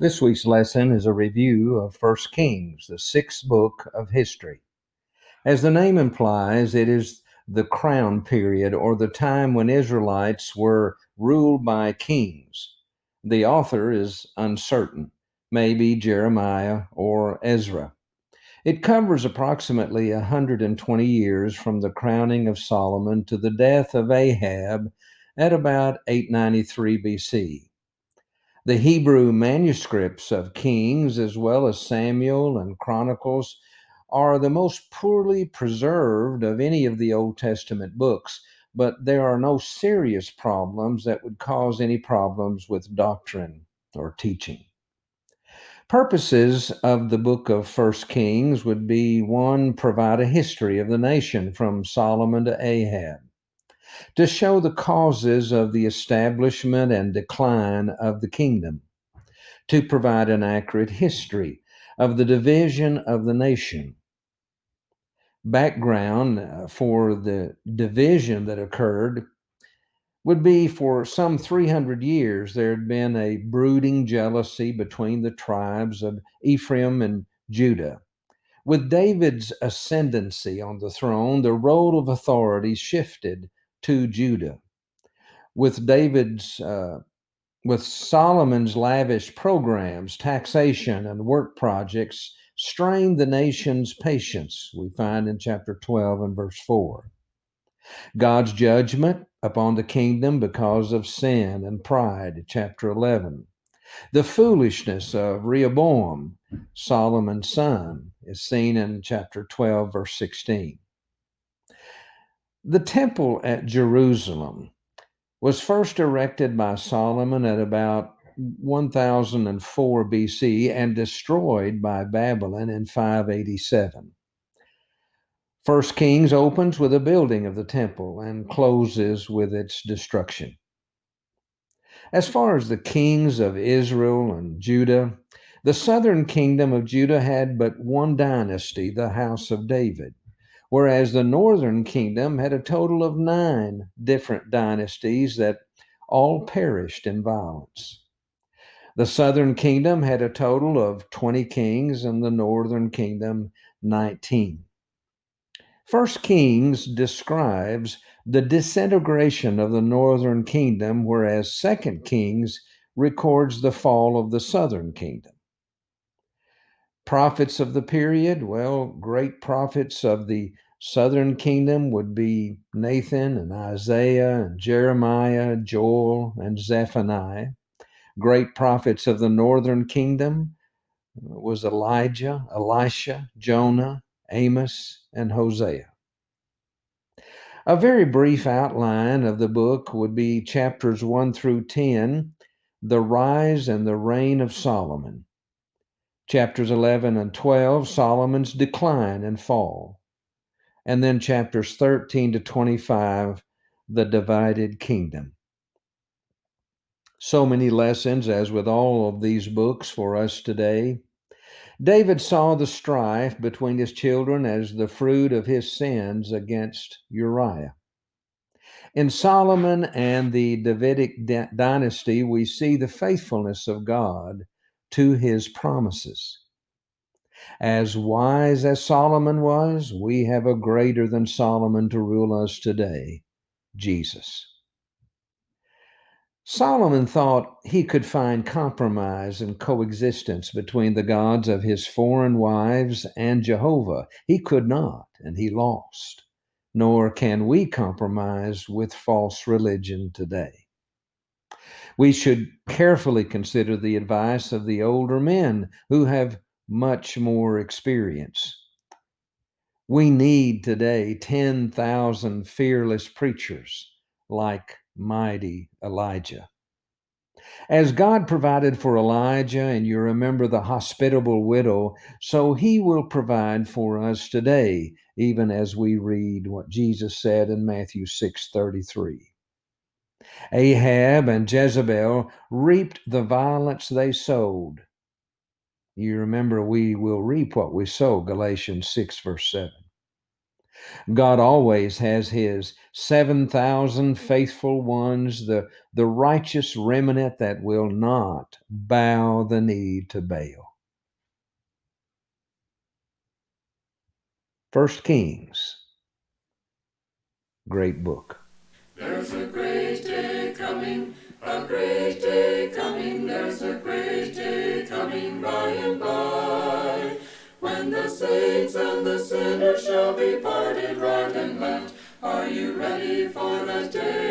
This week's lesson is a review of First Kings, the sixth book of history. As the name implies, it is the crown period, or the time when Israelites were ruled by kings. The author is uncertain, maybe Jeremiah or Ezra. It covers approximately 120 years from the crowning of Solomon to the death of Ahab at about 893 BC. The Hebrew manuscripts of Kings, as well as Samuel and Chronicles, are the most poorly preserved of any of the Old Testament books, but there are no serious problems that would cause any problems with doctrine or teaching. Purposes of the book of First Kings would be: one, provide a history of the nation from Solomon to Ahab, to show the causes of the establishment and decline of the kingdom, to provide an accurate history of the division of the nation. Background for the division that occurred would be: for some 300 years, there had been a brooding jealousy between the tribes of Ephraim and Judah. With David's ascendancy on the throne, the role of authority shifted to Judah. With Solomon's lavish programs, taxation, and work projects strained the nation's patience, we find in chapter 12 and verse 4. God's judgment upon the kingdom because of sin and pride, chapter 11. The foolishness of Rehoboam, Solomon's son, is seen in chapter 12, verse 16. The temple at Jerusalem was first erected by Solomon at about 1004 BC and destroyed by Babylon in 587. First Kings opens with a building of the temple and closes with its destruction. As far as the kings of Israel and Judah, the southern kingdom of Judah had but one dynasty, the house of David, whereas the northern kingdom had a total of 9 different dynasties that all perished in violence. The southern kingdom had a total of 20 kings, and the northern kingdom 19. First Kings describes the disintegration of the northern kingdom, whereas Second Kings records the fall of the southern kingdom. Prophets of the period, well, great prophets of the southern kingdom would be Nathan and Isaiah and Jeremiah, Joel and Zephaniah. Great prophets of the northern kingdom was Elijah, Elisha, Jonah, Amos, and Hosea. A very brief outline of the book would be chapters 1 through 10, the rise and the reign of Solomon. Chapters 11 and 12, Solomon's decline and fall. And then chapters 13 to 25, the divided kingdom. So many lessons, as with all of these books, for us today. David saw the strife between his children as the fruit of his sins against Uriah. In Solomon and the Davidic dynasty, we see the faithfulness of God to his promises. As wise as Solomon was, we have a greater than Solomon to rule us today, Jesus. Solomon thought he could find compromise and coexistence between the gods of his foreign wives and Jehovah. He could not, and he lost. Nor can we compromise with false religion today. We should carefully consider the advice of the older men who have much more experience. We need today 10,000 fearless preachers like mighty Elijah. As God provided for Elijah, and you remember the hospitable widow, so he will provide for us today, even as we read what Jesus said in Matthew 6:33. Ahab and Jezebel reaped the violence they sowed. You remember we will reap what we sow, Galatians 6, verse 7. God always has his 7,000 faithful ones, the righteous remnant that will not bow the knee to Baal. 1 Kings, great book. There's a great day coming, a great day coming, there's a great day coming by and by, when the saints and the sinners shall be parted right and left. Are you ready for that day?